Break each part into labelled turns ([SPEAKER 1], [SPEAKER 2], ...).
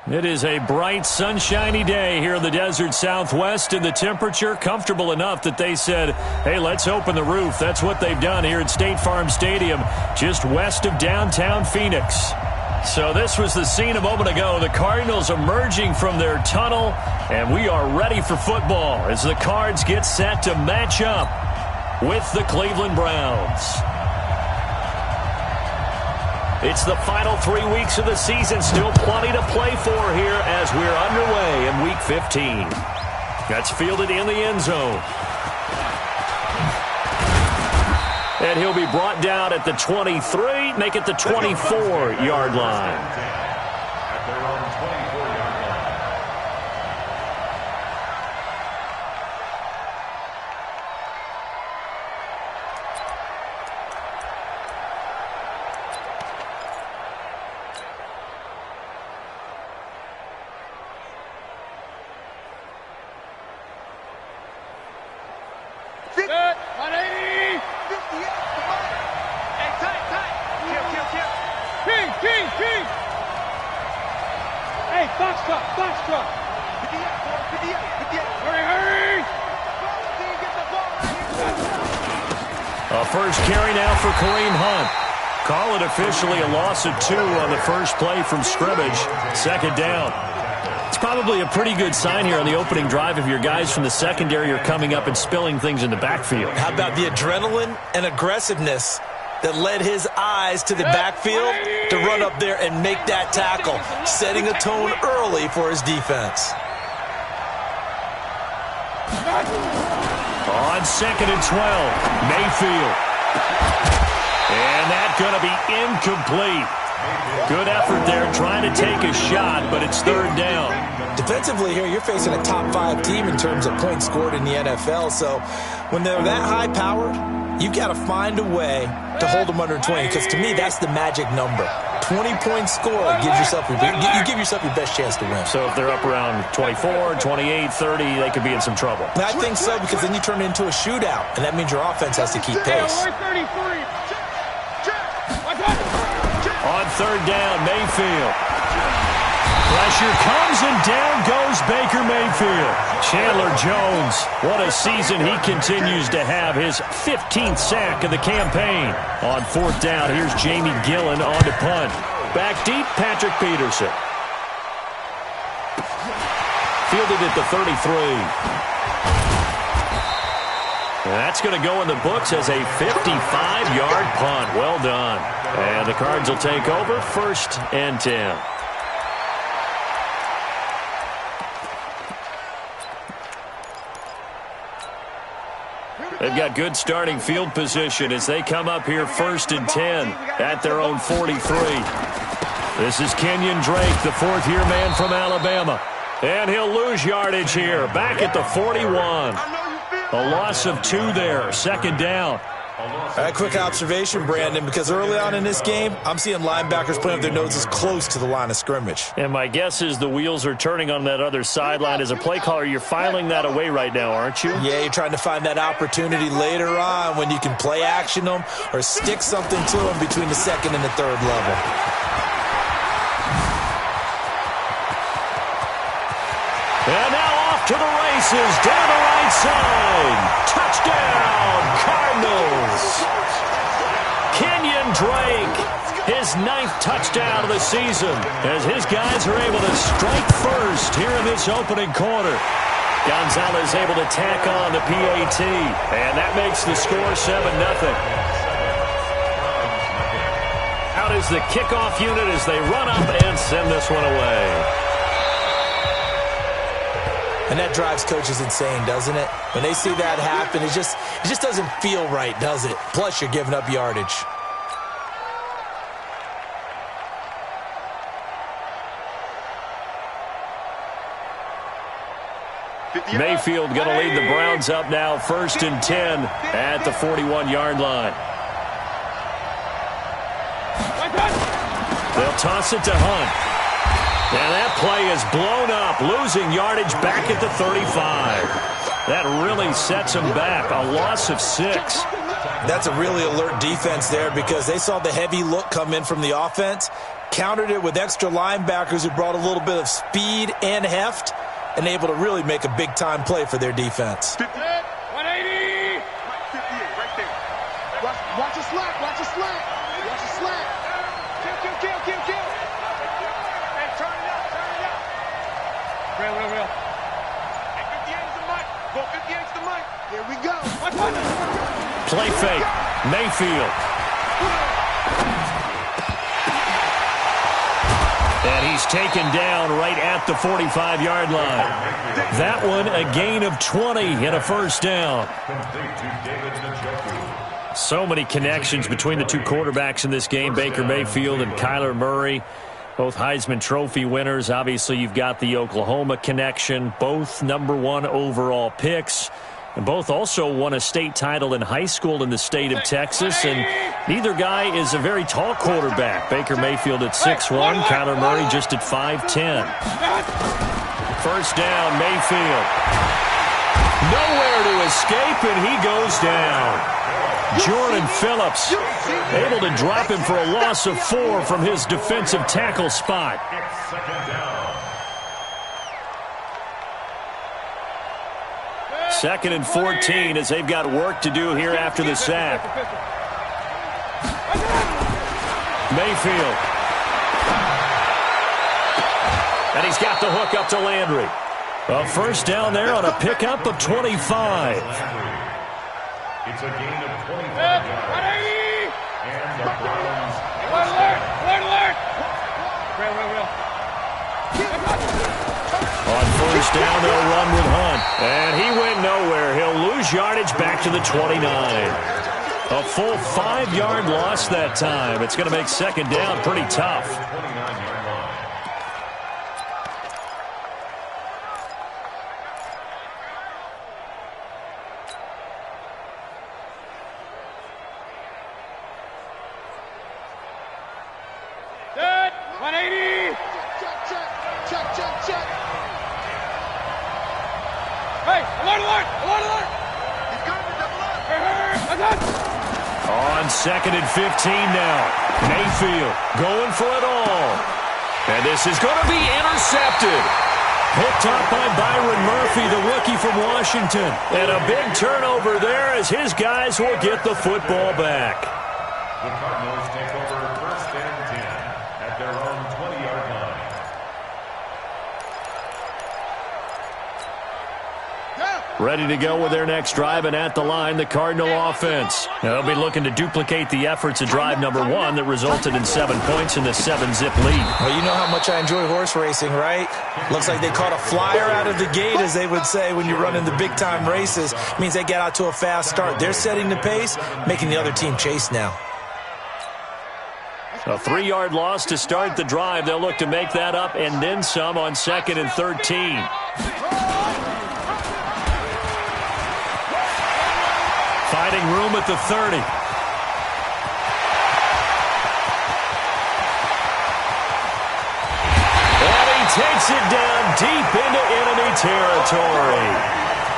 [SPEAKER 1] It is a bright, sunshiny day here in the desert Southwest, and the temperature comfortable enough that they said, hey, let's open the roof. That's what they've done here at State Farm Stadium, just west of downtown Phoenix. So this was the scene a moment ago. The Cardinals emerging from their tunnel, and we are ready for football as the Cards get set to match up with the Cleveland Browns. It's the final 3 weeks of the season. Still plenty to play for here as we're underway in Week 15. That's fielded in the end zone. And he'll be brought down at the 23, make it the 24-yard line.
[SPEAKER 2] A
[SPEAKER 1] first carry now for Kareem Hunt. Call it officially a loss of 2 on the first play from scrimmage. Second down. It's probably a pretty good sign here on the opening drive if your guys from the secondary are coming up and spilling things in the backfield.
[SPEAKER 2] How about the adrenaline and aggressiveness that led his eyes to the backfield to run up there and make that tackle, setting a tone early for his defense.
[SPEAKER 1] On 2nd and 12, Mayfield. And that's going to be incomplete. Good effort there trying to take a shot, but it's third down.
[SPEAKER 2] Defensively here, you're facing a top 5 team in terms of points scored in the NFL. So when they're that high powered, you've got to find a way to hold them under 20, because to me, that's the magic number. 20-point score gives yourself you give yourself your best chance to win.
[SPEAKER 1] So if they're up around 24, 28, 30, they could be in some trouble.
[SPEAKER 2] I think so, because then you turn it into a shootout, and that means your offense has to keep pace.
[SPEAKER 1] On third down, Mayfield. Pressure comes, and down goes Baker Mayfield. Chandler Jones, what a season he continues to have. His 15th sack of the campaign. On fourth down, here's Jamie Gillen on to punt. Back deep, Patrick Peterson. Fielded at the 33. That's going to go in the books as a 55-yard punt. Well done. And the Cards will take over, 1st and 10. They've got good starting field position as they come up here 1st and 10 at their own 43. This is Kenyon Drake, the 4th-year man from Alabama. And he'll lose yardage here, back at the 41. A loss of 2 there, second down.
[SPEAKER 2] A quick observation, Brandon, because early on in this game, I'm seeing linebackers putting up their noses close to the line of scrimmage.
[SPEAKER 1] And my guess is the wheels are turning on that other sideline. As a play caller, you're filing that away right now, aren't you?
[SPEAKER 2] Yeah, you're trying to find that opportunity later on when you can play action them or stick something to them between the 2nd and the 3rd level.
[SPEAKER 1] And now off to the races, down the right side. Touchdown, Cardinals. Kenyon Drake, his 9th touchdown of the season, as his guys are able to strike first here in this opening quarter. Gonzalez able to tack on the PAT, and that makes the score 7-0. Out is the kickoff unit as they run up and send this one away.
[SPEAKER 2] And that drives coaches insane, doesn't it? When they see that happen, it just doesn't feel right, does it? Plus, you're giving up yardage.
[SPEAKER 1] Mayfield going to lead the Browns up now, 1st and 10 at the 41-yard line. They'll toss it to Hunt. And that play is blown up, losing yardage back at the 35. That really sets him back, a loss of 6.
[SPEAKER 2] That's a really alert defense there because they saw the heavy look come in from the offense, countered it with extra linebackers who brought a little bit of speed and heft, and able to really make a big-time play for their defense.
[SPEAKER 3] 180! 58, right there. Watch a slant, watch a slant. Watch a slant. Kill. Hey, turn it up. Real. Hey, 58 is the mic. Go 58 is the mic. Here we go.
[SPEAKER 1] Play fake. Mayfield. And he's taken down right at the 45-yard line. That one, a gain of 20 and a first down. So many connections between the two quarterbacks in this game, Baker Mayfield and Kyler Murray. Both Heisman Trophy winners. Obviously, you've got the Oklahoma connection. Both #1 overall picks. And both also won a state title in high school in the state of Texas. And neither guy is a very tall quarterback. Baker Mayfield at 6'1", Kyler Murray just at 5'10". First down, Mayfield. Nowhere to escape, and he goes down. Jordan Phillips able to drop him for a loss of 4 from his defensive tackle spot. Second and 14 as they've got work to do here after the sack. Mayfield. And he's got the hook up to Landry. A first down there on a pickup of 25.
[SPEAKER 3] It's a gain of 25 yards. And the Browns. Alert! Real.
[SPEAKER 1] On first down, they'll run with Hunt. And he went nowhere. He'll lose yardage back to the 29. A full 5-yard loss that time. It's going to make second down pretty tough.
[SPEAKER 3] Dead! 180! Check. Hey, alert! He's got him in double up.
[SPEAKER 1] On second and 15 now. Mayfield going for it all. And this is going to be intercepted. Picked up by Byron Murphy, the rookie from Washington. And a big turnover there as his guys will get the football back.
[SPEAKER 3] The Cardinals take over first and 10 at their own 20-yard line.
[SPEAKER 1] Ready to go with their next drive, and at the line, the Cardinal offense. They'll be looking to duplicate the efforts of drive #1 that resulted in 7 points in the 7-zip lead.
[SPEAKER 2] Well, you know how much I enjoy horse racing, right? Looks like they caught a flyer out of the gate, as they would say when you're running the big-time races. It means they get out to a fast start. They're setting the pace, making the other team chase now.
[SPEAKER 1] A 3-yard loss to start the drive. They'll look to make that up and then some on second and 13. Finding room at the 30. And he takes it down deep into enemy territory.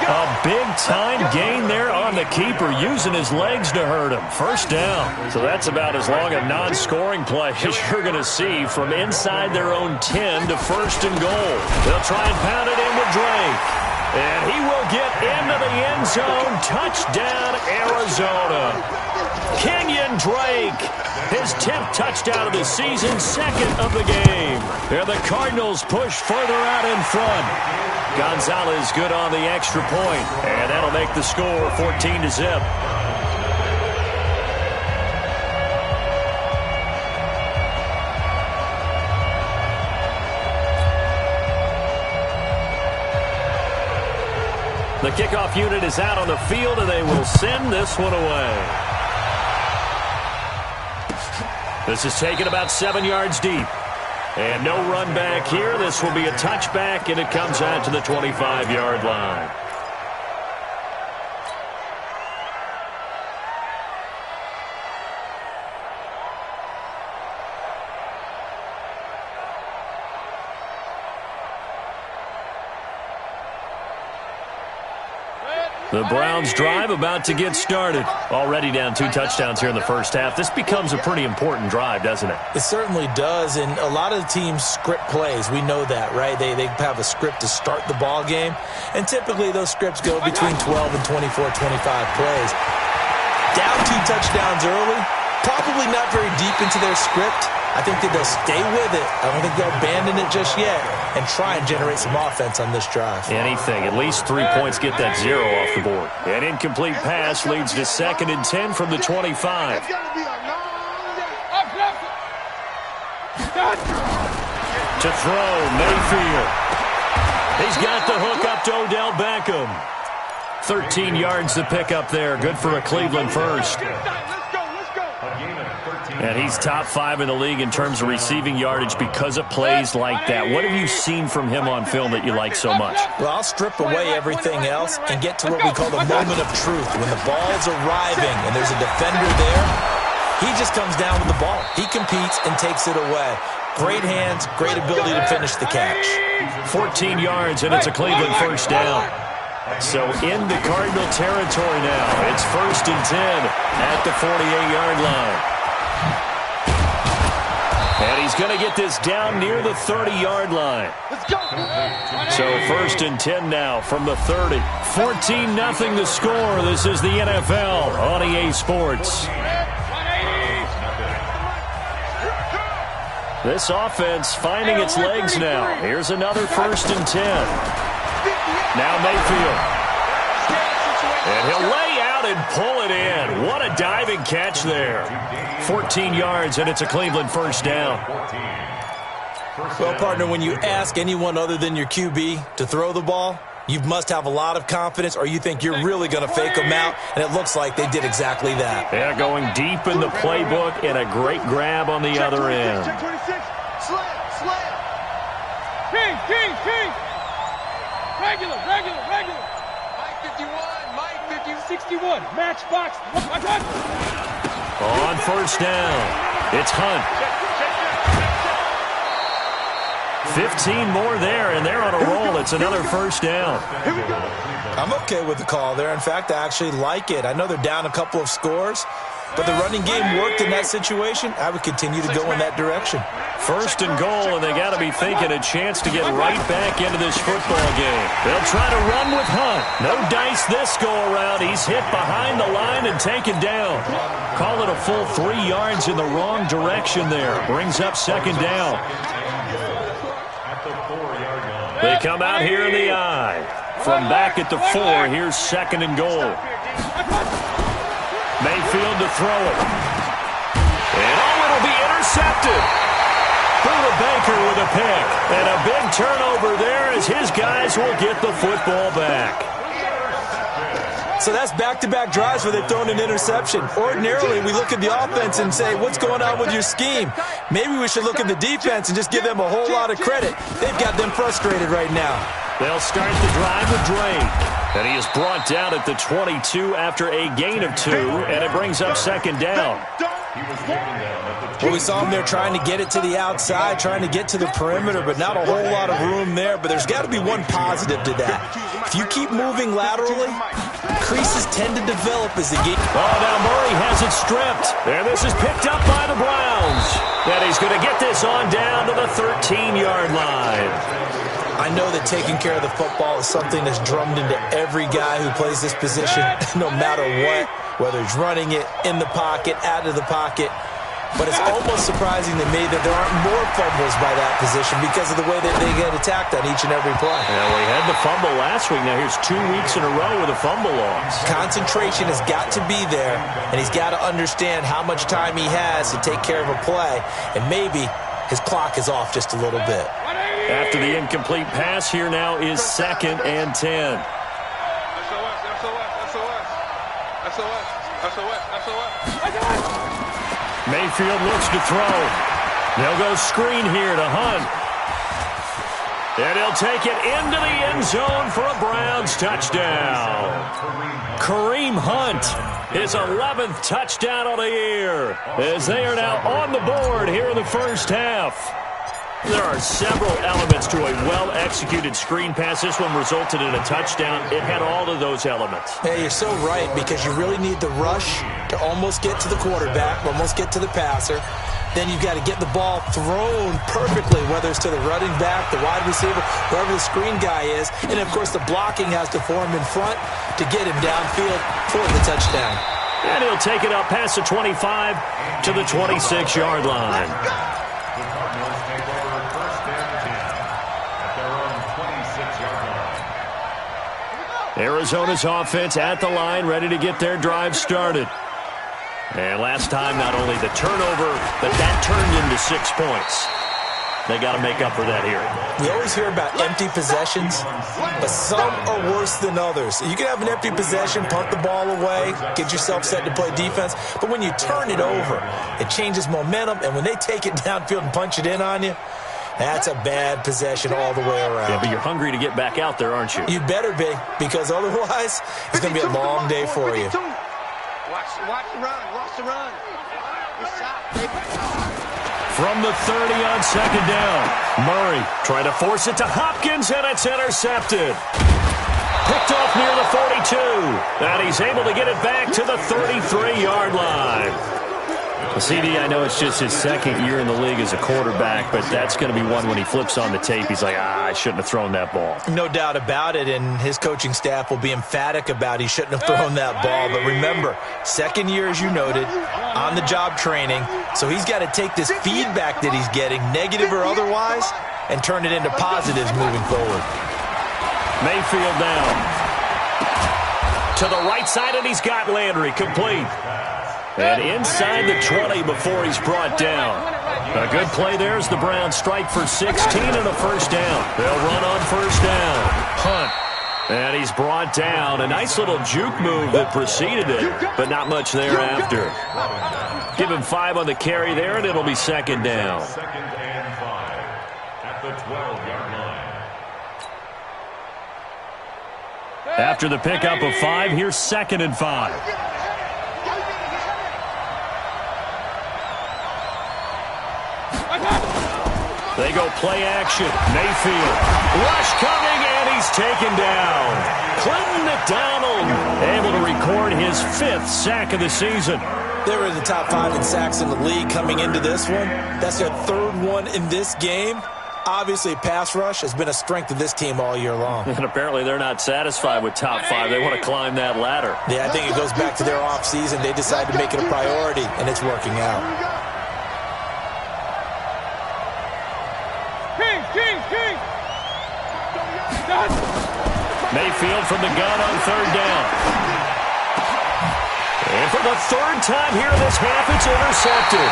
[SPEAKER 1] A big-time gain there on the keeper, using his legs to hurt him. First down. So that's about as long a non-scoring play as you're going to see from inside their own 10 to first and goal. They'll try and pound it in with Drake. And he will get into the end zone. Touchdown, Arizona. Kenyon Drake, his 10th touchdown of the season, second of the game. And the Cardinals push further out in front. Gonzalez good on the extra point, and that'll make the score 14-0. The kickoff unit is out on the field, and they will send this one away. This is taken about 7 yards deep. And no run back here. This will be a touchback, and it comes out to the 25-yard line. The Browns drive about to get started. Already down 2 touchdowns here in the first half. This becomes a pretty important drive, doesn't it?
[SPEAKER 2] It certainly does, and a lot of the teams script plays. We know that, right? They have a script to start the ball game, and typically those scripts go between 12 and 24, 25 plays. Down 2 touchdowns early, probably not very deep into their script. I think that they'll stay with it. I don't think they'll abandon it just yet and try and generate some offense on this drive.
[SPEAKER 1] Anything. At least 3 points get that 0 off the board. An incomplete pass leads to 2nd and 10 from the 25. To throw, Mayfield. He's got the hook up to Odell Beckham. 13 yards to pick up there. Good for a Cleveland first. And he's top 5 in the league in terms of receiving yardage because of plays like that. What have you seen from him on film that you like so much?
[SPEAKER 2] Well, I'll strip away everything else and get to what we call the moment of truth. When the ball's arriving and there's a defender there, he just comes down with the ball. He competes and takes it away. Great hands, great ability to finish the catch. 14
[SPEAKER 1] yards, and it's a Cleveland first down. So into Cardinal territory now. It's 1st and 10 at the 48-yard line. And he's going to get this down near the 30-yard line. So 1st and 10 now from the 30. 14-0 the score. This is the NFL on EA Sports. This offense finding its legs now. Here's another 1st and 10. Now Mayfield. And he'll lay out and pull it in. What a diving catch there. 14 yards, and it's a Cleveland first down.
[SPEAKER 2] Well, partner, when you ask anyone other than your QB to throw the ball, you must have a lot of confidence, or you think you're really going to fake them out, and it looks like they did exactly that.
[SPEAKER 1] They're going deep in the playbook, and a great grab on the other end.
[SPEAKER 3] Check 26. Slam. King. Regular. Mike 51. 61. Matchbox.
[SPEAKER 1] On first down, it's Hunt. 15 more there, and they're on a roll. It's another first down.
[SPEAKER 2] I'm okay with the call there. In fact, I actually like it. I know they're down a couple of scores, but the running game worked in that situation. I would continue to go in that direction.
[SPEAKER 1] 1st and goal, and they got to be thinking a chance to get right back into this football game. They'll try to run with Hunt. No dice this go-around. He's hit behind the line and taken down. Call it a full 3 yards in the wrong direction there. Brings up 2nd down. They come out here in the eye. From back at the 4, here's 2nd and goal. Mayfield to throw it. And it'll be intercepted. Buda Baker with a pick. And a big turnover there as his guys will get the football back.
[SPEAKER 2] So that's back-to-back drives where they've thrown an interception. Ordinarily, we look at the offense and say, what's going on with your scheme? Maybe we should look at the defense and just give them a whole lot of credit. They've got them frustrated right now. They'll start the drive with Drake.
[SPEAKER 1] And he is brought down at the 22 after a gain of 2, and it brings up 2nd down.
[SPEAKER 2] Well, we saw him there trying to get it to the outside, trying to get to the perimeter, but not a whole lot of room there. But there's got to be one positive to that. If you keep moving laterally, creases tend to develop as the game.
[SPEAKER 1] Oh, now Murray has it stripped. And this is picked up by the Browns. And he's going to get this on down to the 13-yard line.
[SPEAKER 2] I know that taking care of the football is something that's drummed into every guy who plays this position, no matter what, whether he's running it, in the pocket, out of the pocket. But it's almost surprising to me that there aren't more fumbles by that position because of the way that they get attacked on each and every play.
[SPEAKER 1] Yeah, we had the fumble last week. Now here's 2 weeks in a row with a fumble loss.
[SPEAKER 2] Concentration has got to be there, and he's got to understand how much time he has to take care of a play, and maybe his clock is off just a little bit.
[SPEAKER 1] After the incomplete pass, here now is 2nd and 10. Mayfield looks to throw. They'll go screen here to Hunt. And he'll take it into the end zone for a Browns touchdown. Kareem Hunt, his 11th touchdown of the year, as they are now on the board here in the first half. There are several elements to a well-executed screen pass. This one resulted in a touchdown. It had all of those elements.
[SPEAKER 2] Hey, you're so right, because you really need the rush to almost get to the quarterback, almost get to the passer. Then you've got to get the ball thrown perfectly, whether it's to the running back, the wide receiver, wherever the screen guy is. And, of course, the blocking has to form in front to get him downfield for the touchdown.
[SPEAKER 1] And he'll take it up past the 25 to the 26-yard line. Arizona's offense at the line, ready to get their drive started. And last time, not only the turnover, but that turned into 6 points. They got to make up for that here.
[SPEAKER 2] We always hear about empty possessions, but some are worse than others. You can have an empty possession, punt the ball away, get yourself set to play defense, but when you turn it over, it changes momentum, and when they take it downfield and punch it in on you, that's a bad possession all the way around.
[SPEAKER 1] Yeah, but you're hungry to get back out there, aren't you?
[SPEAKER 2] You better be, because otherwise, it's going to be a long day for you.
[SPEAKER 3] Watch the run. Watch the run.
[SPEAKER 1] From the 30 on second down, Murray trying to force it to Hopkins, and it's intercepted. Picked off near the 42, and he's able to get it back to the 33-yard line. Well, CD, I know it's just his second year in the league as a quarterback, but that's going to be one when he flips on the tape. He's like, I shouldn't have thrown that ball.
[SPEAKER 2] No doubt about it, and his coaching staff will be emphatic about he shouldn't have thrown that ball. But remember, second year, as you noted, on-the-job training, so he's got to take this feedback that he's getting, negative or otherwise, and turn it into positives moving forward.
[SPEAKER 1] Mayfield down. To the right side, and he's got Landry complete. And inside the 20 before he's brought down. A good play there as the Browns strike for 16 and a first down. They'll run on first down. Hunt. And he's brought down. A nice little juke move that preceded it, but not much thereafter. Give him 5 on the carry there, and it'll be second down.
[SPEAKER 4] Second and 5 at the 12-yard line.
[SPEAKER 1] After the pickup of 5, here's second and 5. They go play action. Mayfield. Rush coming, and he's taken down. Clinton McDonald able to record his 5th sack of the season.
[SPEAKER 2] They were in the top 5 in sacks in the league coming into this one. That's their 3rd one in this game. Obviously, pass rush has been a strength of this team all year long.
[SPEAKER 1] And apparently they're not satisfied with top 5. They want to climb that ladder.
[SPEAKER 2] Yeah, I think it goes back to their offseason. They decided to make it a priority, and it's working out.
[SPEAKER 1] Mayfield from the gun on 3rd down. And for the 3rd time here in this half, it's intercepted.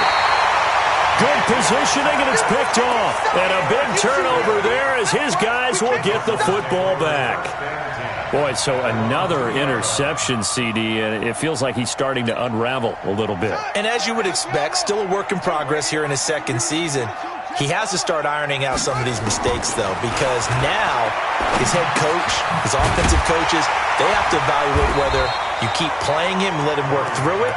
[SPEAKER 1] Good positioning, and it's picked off. And a big turnover there as his guys will get the football back. Boy, so another interception, CD, and it feels like he's starting to unravel a little bit.
[SPEAKER 2] And as you would expect, still a work in progress here in his 2nd season. He has to start ironing out some of these mistakes, though, because now his head coach, his offensive coaches, they have to evaluate whether you keep playing him and let him work through it,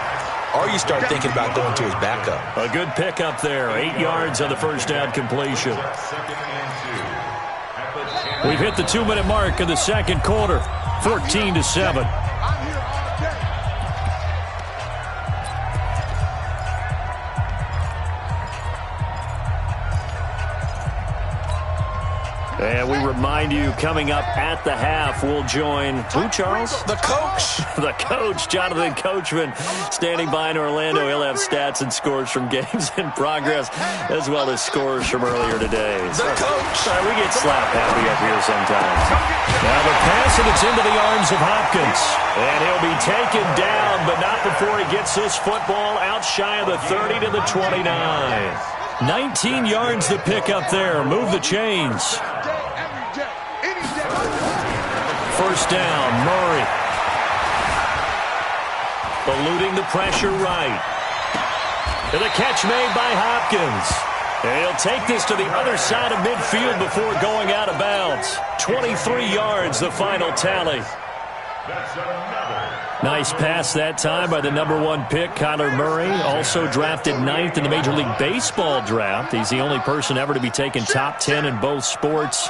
[SPEAKER 2] or you start thinking about going to his backup.
[SPEAKER 1] A good pickup there. 8 yards on the first down completion. We've hit the 2-minute mark of the second quarter. 14-7. And we remind you, coming up at the half, we'll join who, Charles?
[SPEAKER 2] The coach.
[SPEAKER 1] The coach, Jonathan Coachman, standing by in Orlando. He'll have stats and scores from games in progress, as well as scores from earlier today.
[SPEAKER 2] The coach.
[SPEAKER 1] Sorry, we get slap happy up here sometimes. Now the pass, and it's into the arms of Hopkins. And he'll be taken down, but not before he gets this football out shy of the 30 to the 29. 19 yards to pick up there. Move the chains. First down, Murray. Eluding the pressure right. And the catch made by Hopkins. And he'll take this to the other side of midfield before going out of bounds. 23 yards, the final tally.
[SPEAKER 4] That's another.
[SPEAKER 1] Nice pass that time by the #1 pick, Kyler Murray. Also drafted 9th in the Major League Baseball draft. He's the only person ever to be taken top 10 in both sports.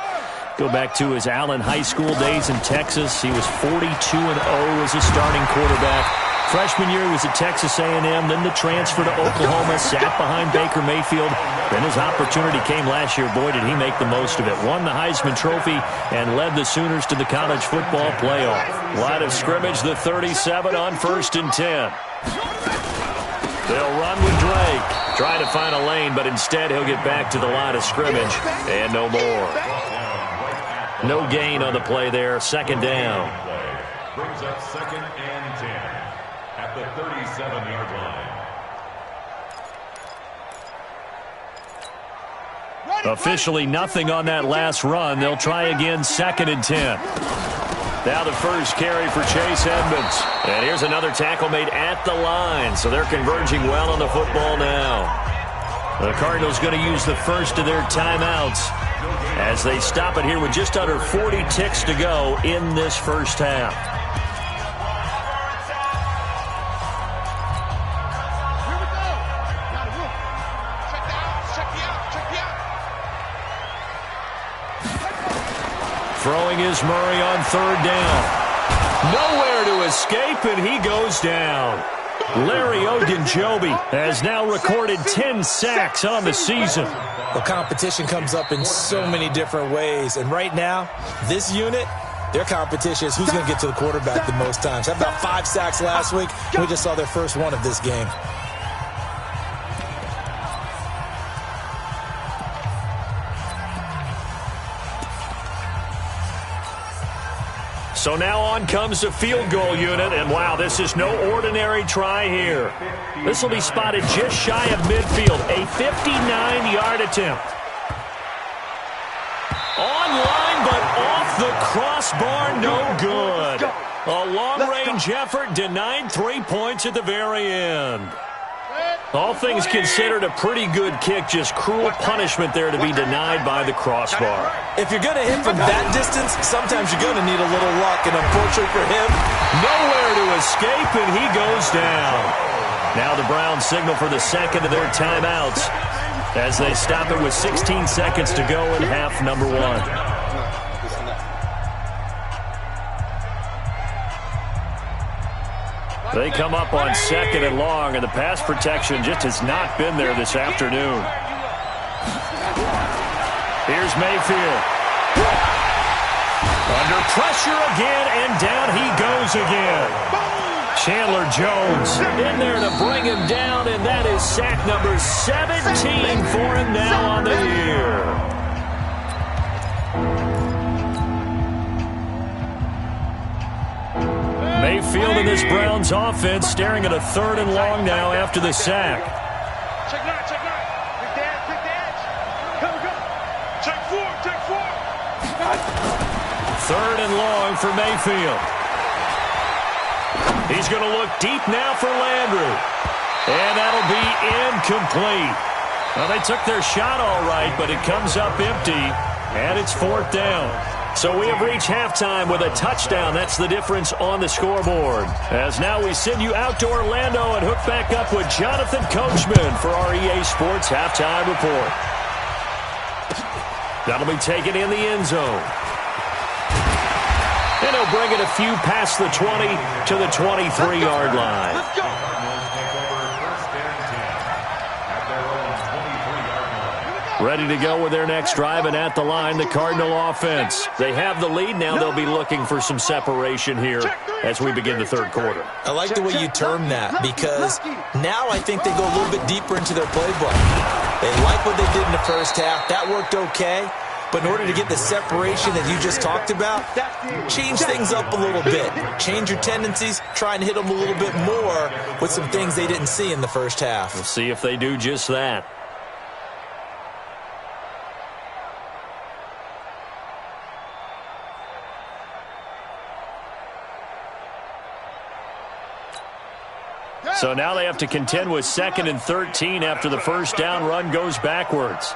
[SPEAKER 1] Go back to his Allen High School days in Texas. He was 42-0 as a starting quarterback. Freshman year, he was at Texas A&M, then the transfer to Oklahoma, sat behind Baker Mayfield. Then his opportunity came last year. Boy, did he make the most of it. Won the Heisman Trophy and led the Sooners to the college football playoff. Line of scrimmage, the 37 on 1st and 10. They'll run with Drake. Trying to find a lane, but instead he'll get back to the line of scrimmage. And no more. No gain on the play there. 2nd down.
[SPEAKER 4] Brings up 2nd and 10 at the 37-yard line.
[SPEAKER 1] Officially nothing on that last run. They'll try again, 2nd and 10. Now the first carry for Chase Edmonds. And here's another tackle made at the line. So they're converging well on the football now. The Cardinals going to use the first of their timeouts as they stop it here with just under 40 ticks to go in this first half. Throwing is Murray on 3rd down. Nowhere to escape, and he goes down. Larry Ogunjobi has now recorded 10 sacks on the season.
[SPEAKER 2] Well, competition comes up in so many different ways. And right now, this unit, their competition is who's going to get to the quarterback the most times. Had about 5 sacks last week. We just saw their first one of this game.
[SPEAKER 1] So now on comes the field goal unit, and wow, this is no ordinary try here. This will be spotted just shy of midfield, a 59-yard attempt. Online, but off the crossbar, no good. A long-range effort denied 3 points at the very end. All things considered, a pretty good kick, just cruel punishment there to be denied by the crossbar.
[SPEAKER 2] If you're going to hit from that distance, sometimes you're going to need a little luck, and unfortunately for him,
[SPEAKER 1] nowhere to escape, and he goes down. Now the Browns signal for the second of their timeouts as they stop it with 16 seconds to go in half number 1. They come up on 2nd and long, and the pass protection just has not been there this afternoon. Here's Mayfield. Under pressure again, and down he goes again. Chandler Jones in there to bring him down, and that is sack number 17 for him now on the year. Mayfield in this Browns offense staring at a 3rd and long now after the sack.
[SPEAKER 3] Check 9, check 9. Pick the edge. Go, go. Check 4.
[SPEAKER 1] 3rd and long for Mayfield. He's going to look deep now for Landry. And that'll be incomplete. Well, they took their shot all right, but it comes up empty, and it's 4th down. So we have reached halftime with a touchdown. That's the difference on the scoreboard. As now we send you out to Orlando and hook back up with Jonathan Coachman for our EA Sports Halftime Report. That'll be taken in the end zone. And he'll bring it a few past the 20 to the 23-yard line.
[SPEAKER 3] Let's go.
[SPEAKER 1] Ready to go with their next drive, and at the line, the Cardinal offense. They have the lead. Now they'll be looking for some separation here as we begin the 3rd quarter.
[SPEAKER 2] I like the way you term that, because now I think they go a little bit deeper into their playbook. They like what they did in the first half. That worked okay. But in order to get the separation that you just talked about, change things up a little bit. Change your tendencies. Try and hit them a little bit more with some things they didn't see in the first half.
[SPEAKER 1] We'll see if they do just that. So now they have to contend with 2nd and 13 after the first down run goes backwards.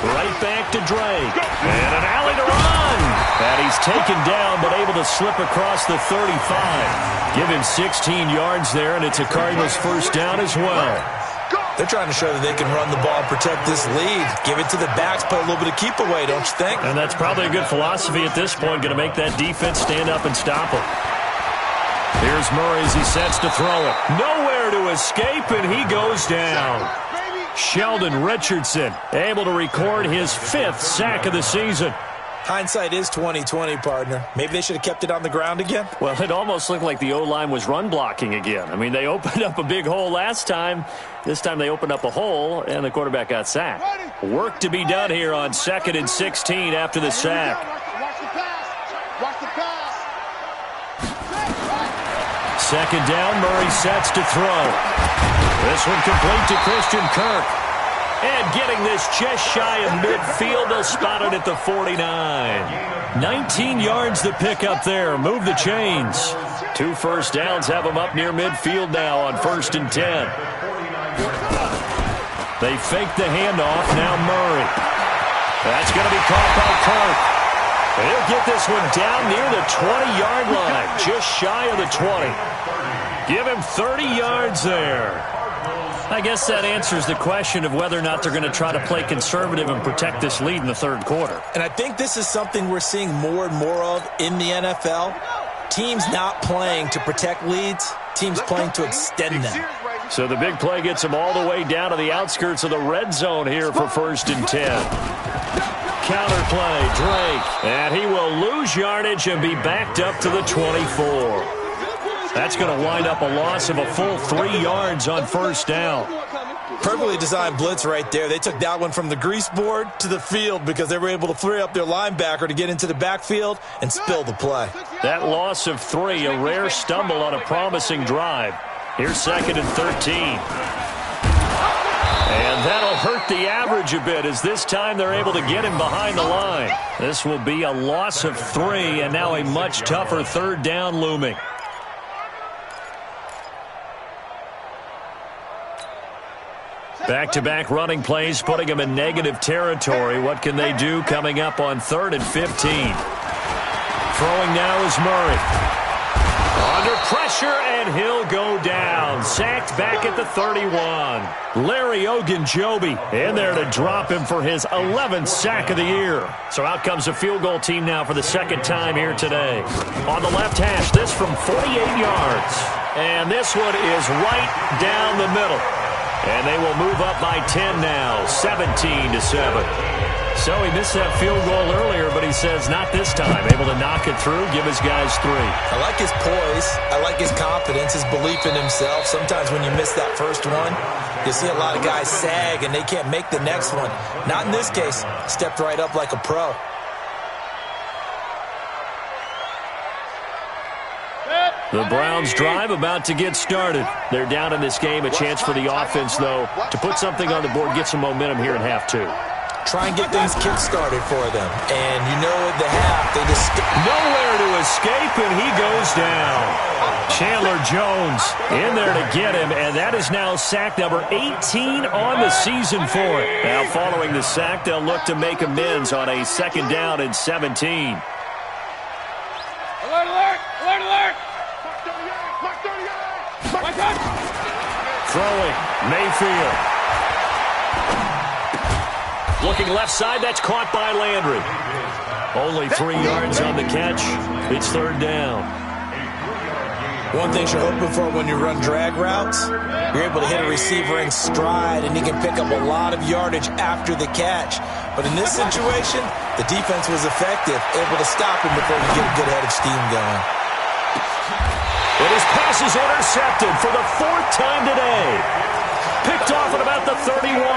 [SPEAKER 1] Right back to Drake. And an alley to run. And he's taken down, but able to slip across the 35. Give him 16 yards there, and it's a Cardinals first down as well.
[SPEAKER 2] They're trying to show that they can run the ball and protect this lead. Give it to the backs, play a little bit of keep away, don't you think?
[SPEAKER 1] And that's probably a good philosophy at this point, going to make that defense stand up and stop him. Here's Murray as he sets to throw it. Nowhere to escape, and he goes down. Sheldon Richardson able to record his 5th sack of the season.
[SPEAKER 2] Hindsight is 20/20, partner. Maybe they should have kept it on the ground again.
[SPEAKER 1] Well, it almost looked like the O-line was run blocking again. I mean, they opened up a big hole last time. This time they opened up a hole, and the quarterback got sacked. Work to be done here on 2nd and 16 after the sack.
[SPEAKER 3] Watch the pass. Watch the pass.
[SPEAKER 1] 2nd down, Murray sets to throw. This one complete to Christian Kirk. And getting this just shy of midfield, they'll spot it at the 49. 19 yards to pick up there. Move the chains. 2 first downs have them up near midfield now on 1st and 10. They fake the handoff. Now Murray. That's going to be caught by Kirk. He'll get this one down near the 20-yard line, just shy of the 20. Give him 30 yards there. I guess that answers the question of whether or not they're going to try to play conservative and protect this lead in the 3rd quarter.
[SPEAKER 2] And I think this is something we're seeing more and more of in the NFL. Teams not playing to protect leads, teams playing to extend them.
[SPEAKER 1] So the big play gets them all the way down to the outskirts of the red zone here for 1st and 10. Counter play, Drake. And he will lose yardage and be backed up to the 24. That's going to wind up a loss of a full 3 yards on 1st down.
[SPEAKER 2] Perfectly designed blitz right there. They took that one from the grease board to the field because they were able to free up their linebacker to get into the backfield and spill the play.
[SPEAKER 1] That loss of 3, a rare stumble on a promising drive. Here's 2nd and 13. And that'll hurt the average a bit as this time they're able to get him behind the line. This will be a loss of 3 and now a much tougher 3rd down looming. Back-to-back running plays, putting them in negative territory. What can they do coming up on 3rd and 15? Throwing now is Murray. Under pressure, and he'll go down. Sacked back at the 31. Larry Ogunjobi in there to drop him for his 11th sack of the year. So out comes a field goal team now for the 2nd time here today. On the left hash, this from 48 yards. And this one is right down the middle. And they will move up by 10 now, 17-7. So he missed that field goal earlier, but he says not this time. Able to knock it through, give his guys 3.
[SPEAKER 2] I like his poise. I like his confidence, his belief in himself. Sometimes when you miss that first one, you see a lot of guys sag and they can't make the next one. Not in this case. Stepped right up like a pro.
[SPEAKER 1] The Browns drive about to get started. They're down in this game. A chance for the offense, though, to put something on the board, get some momentum here in half 2.
[SPEAKER 2] Try and get things kick-started for them. And you know at the half, they just...
[SPEAKER 1] Nowhere to escape, and he goes down. Chandler Jones in there to get him, and that is now sack number 18 on the season for it. Now, following the sack, they'll look to make amends on a 2nd down and 17.
[SPEAKER 3] Alert, alert! Alert, alert!
[SPEAKER 1] Throwing, Mayfield. Looking left side, that's caught by Landry. Only 3 yards on the catch. It's 3rd down.
[SPEAKER 2] One thing you're hoping for when you run drag routes, you're able to hit a receiver in stride, and he can pick up a lot of yardage after the catch. But in this situation, the defense was effective, able to stop him before we get a good head of steam going.
[SPEAKER 1] And his pass is intercepted for the 4th time today. Picked off at about the 31.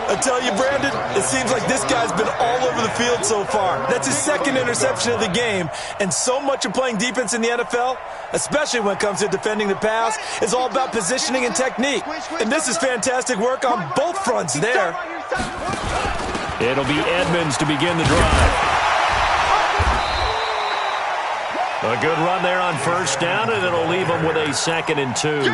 [SPEAKER 2] I tell you, Brandon, it seems like this guy's been all over the field so far. That's his 2nd interception of the game. And so much of playing defense in the NFL, especially when it comes to defending the pass, is all about positioning and technique. And this is fantastic work on both fronts there. It'll be Edmonds to begin the drive.
[SPEAKER 1] A good run there on first down, and it'll leave them with a 2nd and 2.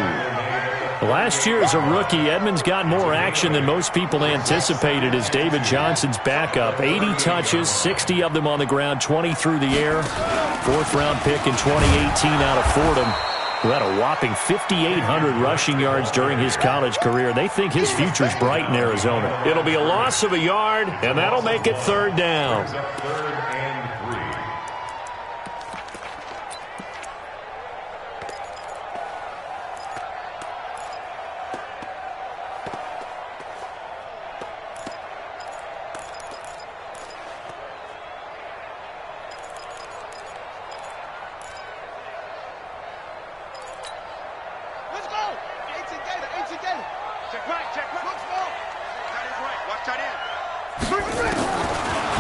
[SPEAKER 1] Last year as a rookie, Edmonds got more action than most people anticipated as David Johnson's backup. 80 touches, 60 of them on the ground, 20 through the air. 4th-round pick in 2018 out of Fordham, who had a whopping 5,800 rushing yards during his college career. They think his future's bright in Arizona. It'll be a loss of a yard, and that'll make it 3rd down.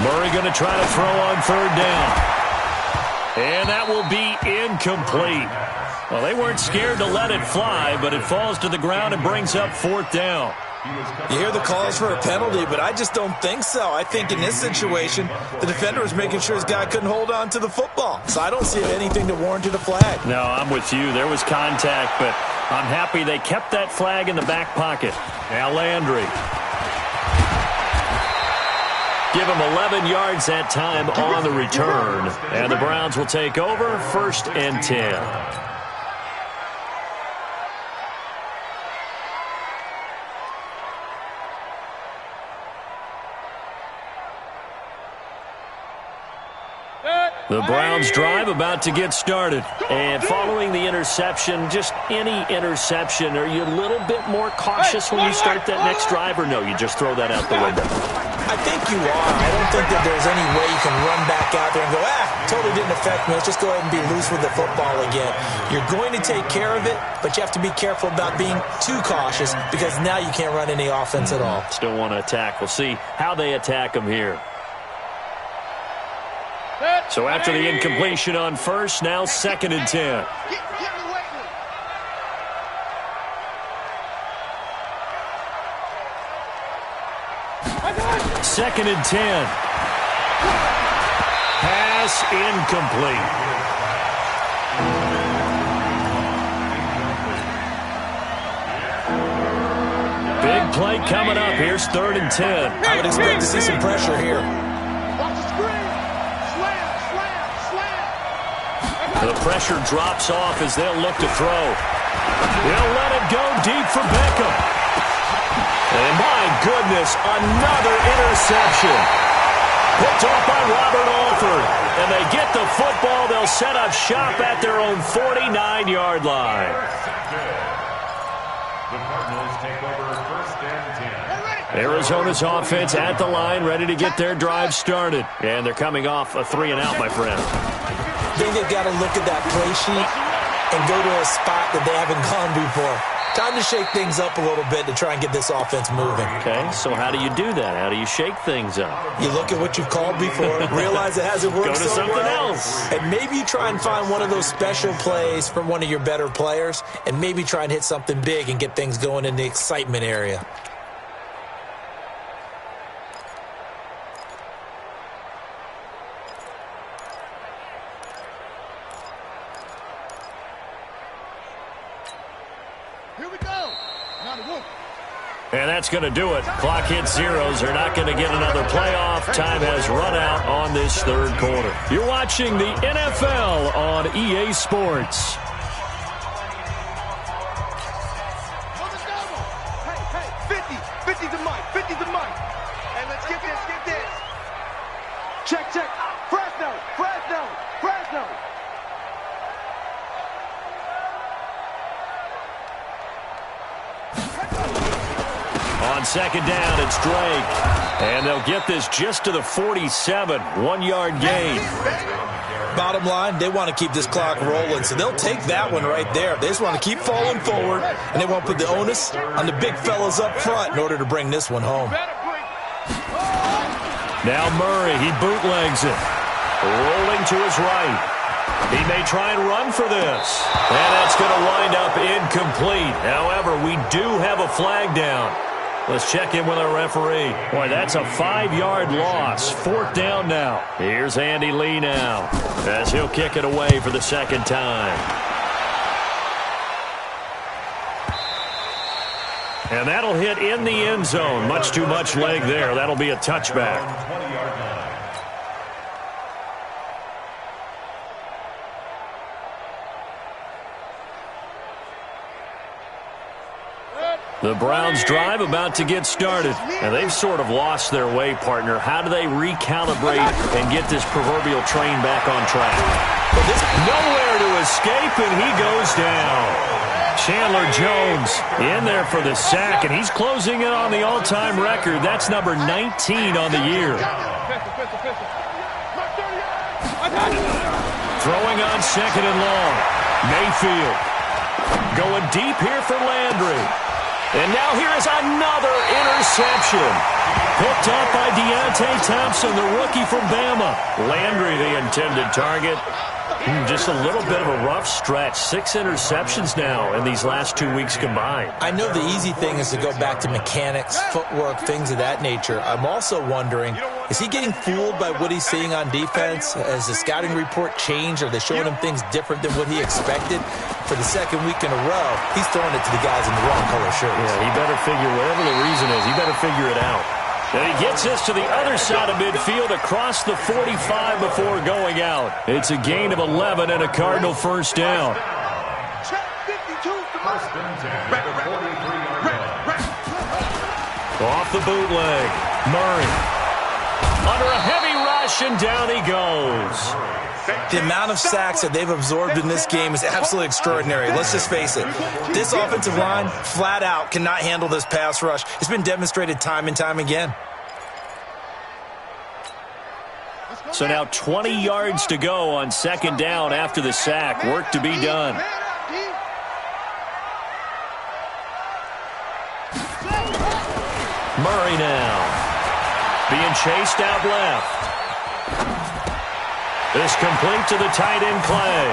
[SPEAKER 1] Murray going to try to throw on 3rd down. And that will be incomplete. Well, they weren't scared to let it fly, but it falls to the ground and brings up 4th down.
[SPEAKER 2] You hear the calls for a penalty, but I just don't think so. I think in this situation, the defender was making sure his guy couldn't hold on to the football. So I don't see anything to warrant a flag.
[SPEAKER 1] No, I'm with you. There was contact, but I'm happy they kept that flag in the back pocket. Now Landry. Give him 11 yards that time on the return. And the Browns will take over 1st and 10. The Browns drive about to get started. And following the interception, just any interception, are you a little bit more cautious when you start that next drive, or no, you just throw that out the window?
[SPEAKER 2] I think you are. I don't think that there's any way you can run back out there and go, totally didn't affect me. Let's just go ahead and be loose with the football again. You're going to take care of it, but you have to be careful about being too cautious because now you can't run any offense at all.
[SPEAKER 1] Still want to attack. We'll see how they attack them here. So after the incompletion on first, now 2nd and 10. Second and 10. Pass incomplete. Big play coming up. Here's 3rd and 10.
[SPEAKER 2] I would expect to see some pressure here.
[SPEAKER 3] Watch the screen. Slam, slam, slam.
[SPEAKER 1] The pressure drops off as they'll look to throw. They'll let it go deep for Beckham. And my goodness, another interception. Picked off by Robert Alford. And they get the football. They'll set up shop at their own 49-yard line.
[SPEAKER 4] The Cardinals take over 1st and 10.
[SPEAKER 1] Arizona's offense at the line, ready to get their drive started. And they're coming off a 3-and-out, my friend.
[SPEAKER 2] I think they've got to look at that play sheet and go to a spot that they haven't gone before. Time to shake things up a little bit to try and get this offense moving.
[SPEAKER 1] Okay, so how do you do that? How do you shake things up?
[SPEAKER 2] You look at what you've called before, realize it hasn't worked
[SPEAKER 1] Go to
[SPEAKER 2] so
[SPEAKER 1] something
[SPEAKER 2] well,
[SPEAKER 1] else.
[SPEAKER 2] and maybe you try and find one of those special plays from one of your better players, and maybe try and hit something big and get things going in the excitement area.
[SPEAKER 1] And that's going to do it. Clock hits zeros. They're not going to get another playoff. Time has run out on this 3rd quarter. You're watching the NFL on EA Sports.
[SPEAKER 3] Hey, 50 to Mike, 50 to Mike. Hey, let's get this. Check. Fresno.
[SPEAKER 1] On 2nd down, it's Drake. And they'll get this just to the 47. 1-yard gain.
[SPEAKER 2] Bottom line, they want to keep this clock rolling, so they'll take that one right there. They just want to keep falling forward, and they want to put the onus on the big fellas up front in order to bring this one home.
[SPEAKER 1] Now Murray, he bootlegs it. Rolling to his right. He may try and run for this. And that's going to wind up incomplete. However, we do have a flag down. Let's check in with our referee. Boy, that's a 5-yard loss. 4th down now. Here's Andy Lee now as he'll kick it away for the second time. And that'll hit in the end zone. Much too much leg there. That'll be a touchback. The Browns drive about to get started. And they've sort of lost their way, partner. How do they recalibrate and get this proverbial train back on track? Nowhere to escape, and he goes down. Chandler Jones in there for the sack, and he's closing in on the all-time record. That's number 19 on the year. Throwing on 2nd and long. Mayfield going deep here for Landry. And now here is another interception. Picked up by Deontay Thompson, the rookie from Bama. Landry, the intended target. Just a little bit of a rough stretch. 6 interceptions now in these last 2 weeks combined.
[SPEAKER 2] I know the easy thing is to go back to mechanics, footwork, things of that nature. I'm also wondering, is he getting fooled by what he's seeing on defense? Has the scouting report changed? Are they showing him things different than what he expected? For the second week in a row, he's throwing it to the guys in the wrong color shirts.
[SPEAKER 1] Yeah, he better figure, whatever the reason is, he better figure it out. And he gets this to the other side of midfield across the 45 before going out. It's a gain of 11 and a Cardinal first down. Off the bootleg. Murray. Under a heavy rush, and down he goes.
[SPEAKER 2] The amount of sacks that they've absorbed in this game is absolutely extraordinary. Let's just face it. This offensive line, flat out, cannot handle this pass rush. It's been demonstrated time and time again.
[SPEAKER 1] So now 20 yards to go on 2nd down after the sack. Work to be done. Murray now. Being chased out left. This complete to the tight end, Clay.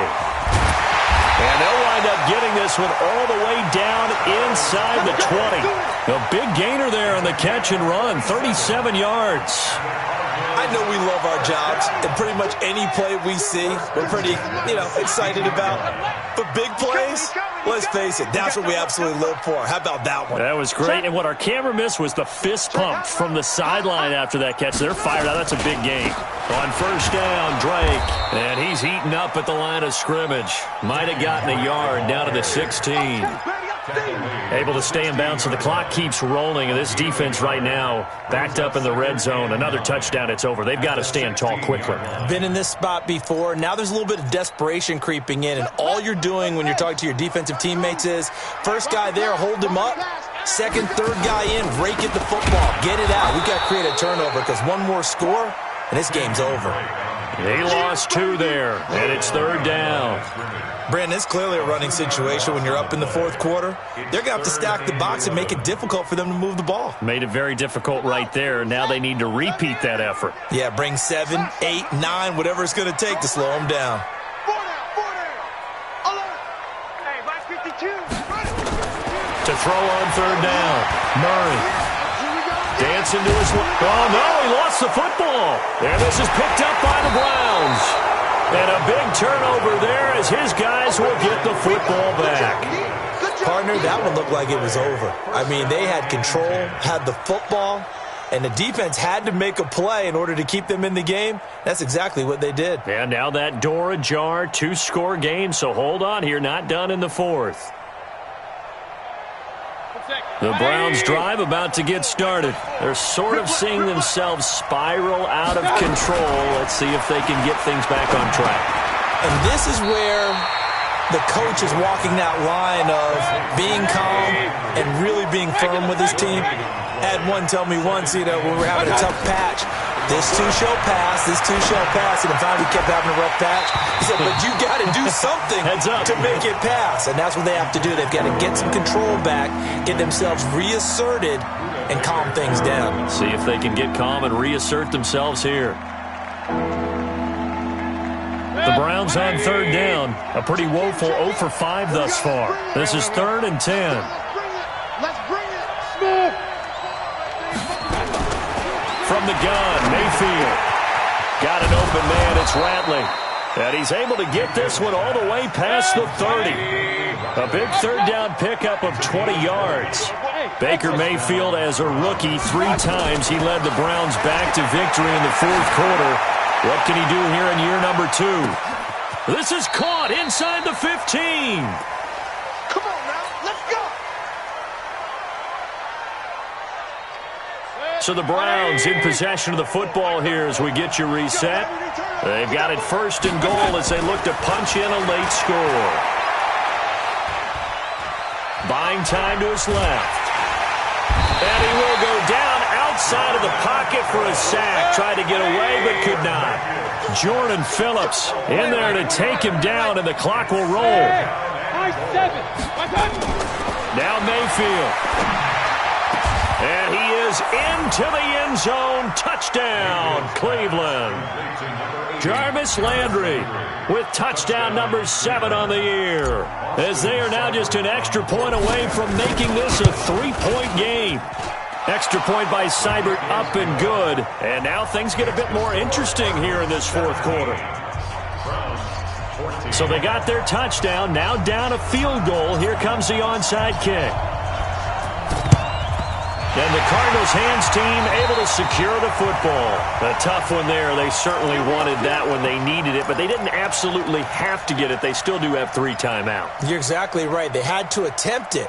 [SPEAKER 1] And they'll wind up getting this one all the way down inside the 20. A big gainer there on the catch and run, 37 yards.
[SPEAKER 2] I know we love our jobs, and pretty much any play we see, we're pretty, excited about. But big plays, let's face it, that's what we absolutely live for. How about that one?
[SPEAKER 1] That was great, and what our camera missed was the fist pump from the sideline after that catch. They're fired out. That's a big gain. On first down, Drake, and he's eaten up at the line of scrimmage. Might have gotten a yard down to the 16. Able to stay in bounds, so the clock keeps rolling, and this defense right now backed up in the red zone. Another touchdown, it's over. They've got to stand tall quickly.
[SPEAKER 2] Been in this spot before. Now there's a little bit of desperation creeping in, and all you're doing when you're talking to your defensive teammates is first guy there, hold him up. Second, third guy in, rake at the football. Get it out. We've got to create a turnover because one more score, and this game's over.
[SPEAKER 1] He lost 2 there, and it's 3rd down.
[SPEAKER 2] Brandon, it's clearly a running situation when you're up in the 4th quarter. They're going to have to stack the box and make it difficult for them to move the ball.
[SPEAKER 1] Made it very difficult right there. Now they need to repeat that effort.
[SPEAKER 2] Yeah, bring 7, 8, 9, whatever it's going to take to slow them down.
[SPEAKER 3] 4 down. 11. Hey, by 52.
[SPEAKER 1] To throw on 3rd down. Murray. Dancing to his... Oh, no, he lost the football. And this is picked up by the Browns. And a big turnover there as his guys will get the football back.
[SPEAKER 2] Partner, that one looked like it was over. I mean, they had control, had the football, and the defense had to make a play in order to keep them in the game. That's exactly what they did.
[SPEAKER 1] And now that door ajar, 2-score game, so hold on here, not done in the 4th. The Browns drive about to get started. They're sort of seeing themselves spiral out of control. Let's see if they can get things back on track.
[SPEAKER 2] And this is where the coach is walking that line of being calm and really being firm with his team. Had one tell me once, when we were having a tough patch, this too shall pass, this too shall pass. And finally we kept having a rough patch. He said, but you got to do something to make it pass. And that's what they have to do. They've got to get some control back, get themselves reasserted, and calm things down.
[SPEAKER 1] See if they can get calm and reassert themselves here. The Browns on 3rd down. A pretty woeful 0 for 5 thus far. This is 3rd and 10.
[SPEAKER 3] Let's bring it. Smith.
[SPEAKER 1] the gun. Mayfield got an open man. It's Ratley. And he's able to get this one all the way past the 30. A big third down pickup of 20 yards. Baker Mayfield, as a rookie, 3 times he led the Browns back to victory in the fourth quarter. What can he do here in year number 2? This is caught inside the 15.
[SPEAKER 3] Come on now, let's go.
[SPEAKER 1] So the Browns in possession of the football here as we get you reset. They've got it first and goal as they look to punch in a late score. Buying time to his left. And he will go down outside of the pocket for a sack. Tried to get away but could not. Jordan Phillips in there to take him down, and the clock will roll. Now Mayfield. And he is into the end zone. Touchdown, Cleveland. Jarvis Landry with touchdown number 7 on the year, as they are now just an extra point away from making this a 3-point game. Extra point by Seibert up and good. And now things get a bit more interesting here in this fourth quarter. So they got their touchdown, now down a field goal. Here comes the onside kick. And the Cardinals' hands team able to secure the football. A tough one there. They certainly wanted that when they needed it, but they didn't absolutely have to get it. They still do have 3 timeouts.
[SPEAKER 2] You're exactly right. They had to attempt it.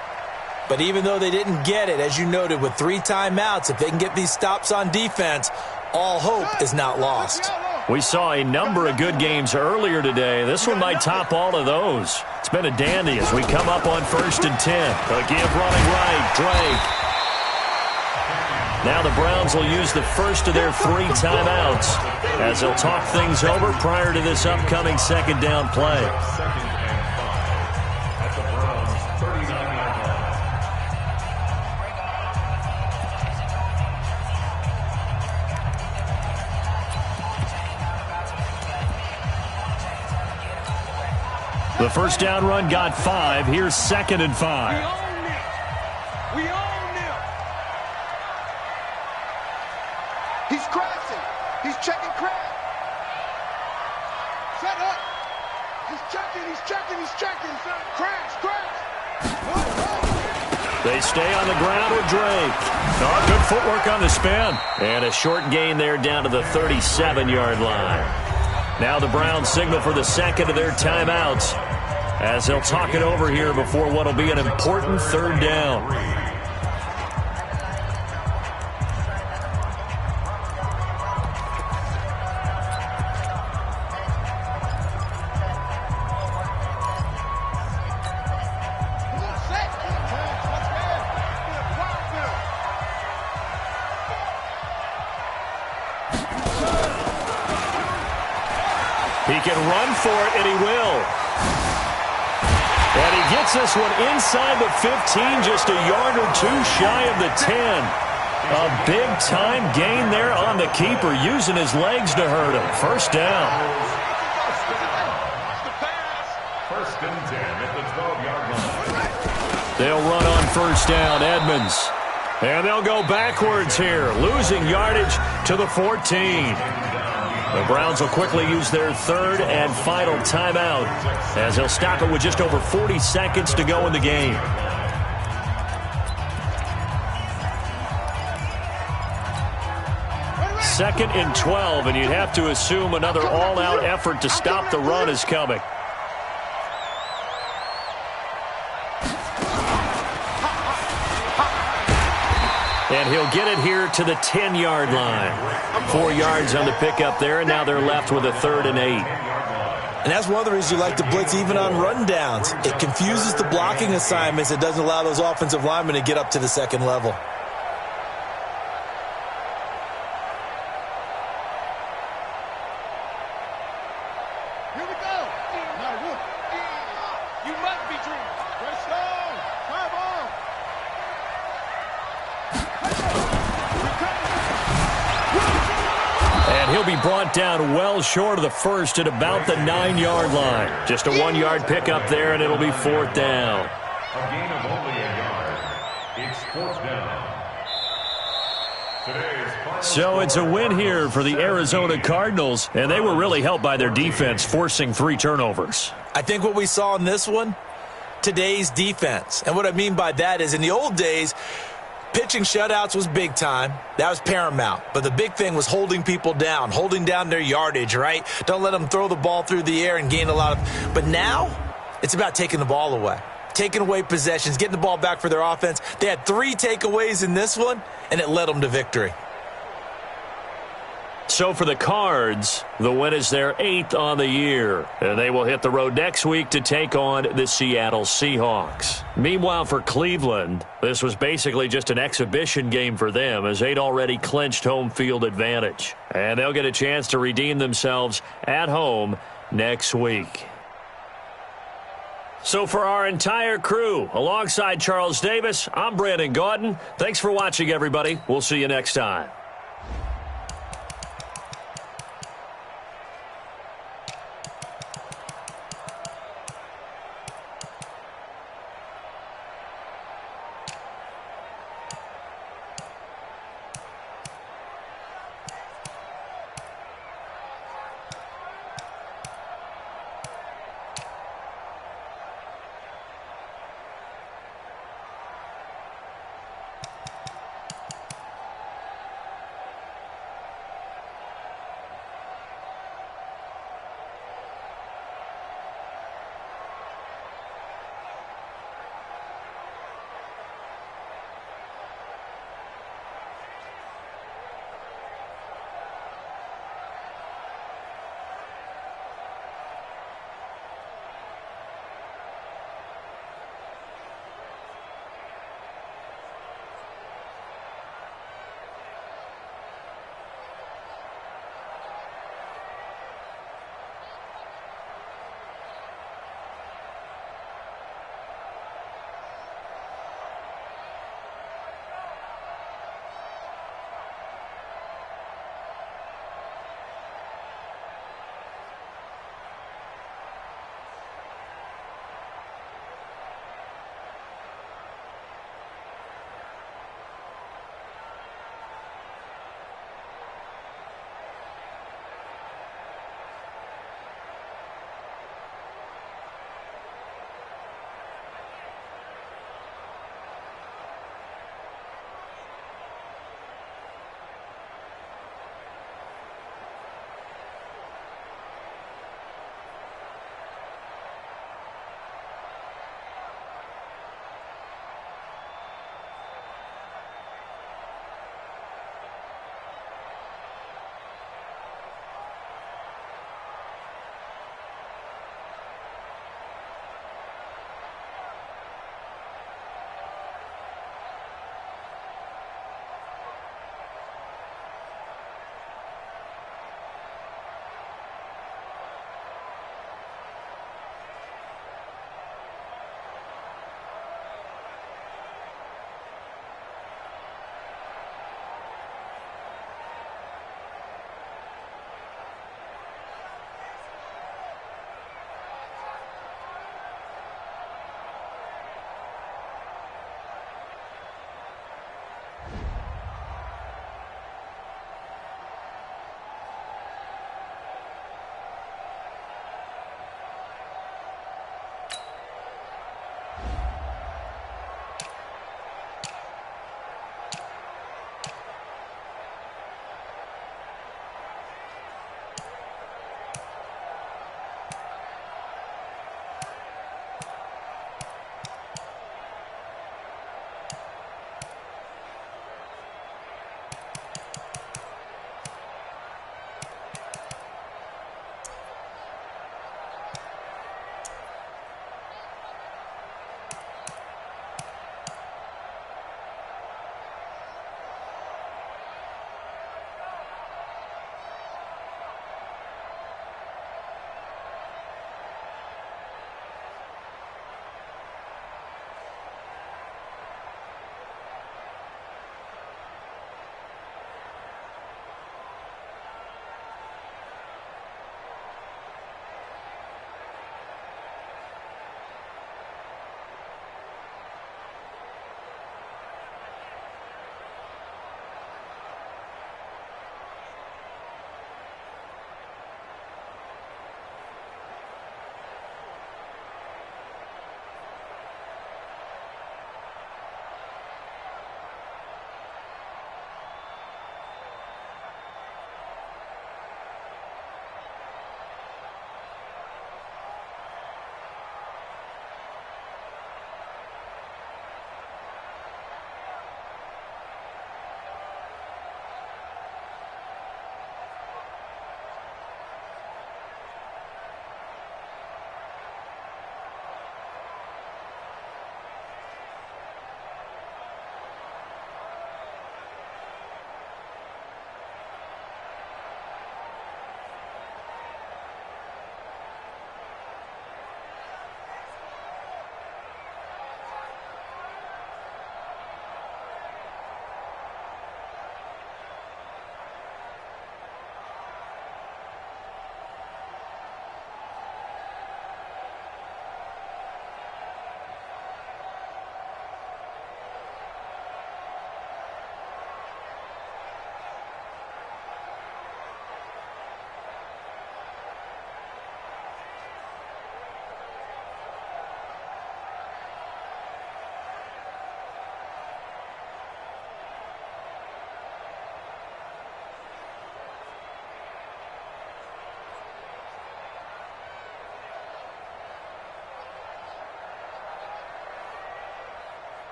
[SPEAKER 2] But even though they didn't get it, as you noted, with 3 timeouts, if they can get these stops on defense, all hope is not lost.
[SPEAKER 1] We saw a number of good games earlier today. This one might top all of those. It's been a dandy as we come up on 1st and 10. A give running right, Drake. Now the Browns will use the first of their 3 timeouts as they'll talk things over prior to this upcoming second down play. The first down run got 5. Here's 2nd and 5.
[SPEAKER 3] He's crashing. He's checking crash. Set up. He's checking. Crash.
[SPEAKER 1] They stay on the ground with Drake. Oh, good footwork on the spin. And a short gain there down to the 37-yard line. Now the Browns signal for the second of their timeouts as they'll talk it over here before what will be an important 3rd down. He can run for it, and he will. And he gets this one inside the 15, just a yard or 2 shy of the 10. A big-time gain there on the keeper, using his legs to hurt him. First down.
[SPEAKER 4] First and 10 at the 12-yard line.
[SPEAKER 1] They'll run on first down, Edmonds. And they'll go backwards here, losing yardage to the 14. The Browns will quickly use their 3rd and final timeout as they'll stop it with just over 40 seconds to go in the game. Second and 12, and you'd have to assume another all-out effort to stop the run is coming. And he'll get it here to the 10-yard line. 4 yards on the pickup there, and now they're left with a 3rd and 8.
[SPEAKER 2] And that's one of the reasons you like to blitz even on rundowns. It confuses the blocking assignments. It doesn't allow those offensive linemen to get up to the second level.
[SPEAKER 3] Here we go. You must be dreaming. Press on. Drive on.
[SPEAKER 1] And he'll be brought down well short of the first at about the 9-yard line. Just a 1-yard pickup there, and it'll be 4th down.
[SPEAKER 4] A gain of only a yard. It's 4th down.
[SPEAKER 1] So it's a win here for the Arizona Cardinals, and they were really helped by their defense, forcing 3 turnovers.
[SPEAKER 2] I think what we saw in this one, today's defense. And what I mean by that is in the old days, pitching shutouts was big time. That was paramount. But the big thing was holding people down, holding down their yardage, right? Don't let them throw the ball through the air and gain a lot of. But now it's about taking the ball away, taking away possessions, getting the ball back for their offense. They had 3 takeaways in this one, and it led them to victory.
[SPEAKER 1] So for the Cards, the win is their 8th on the year, and they will hit the road next week to take on the Seattle Seahawks. Meanwhile, for Cleveland, this was basically just an exhibition game for them as they'd already clinched home field advantage, and they'll get a chance to redeem themselves at home next week. So for our entire crew, alongside Charles Davis, I'm Brandon Gaudin. Thanks for watching, everybody. We'll see you next time.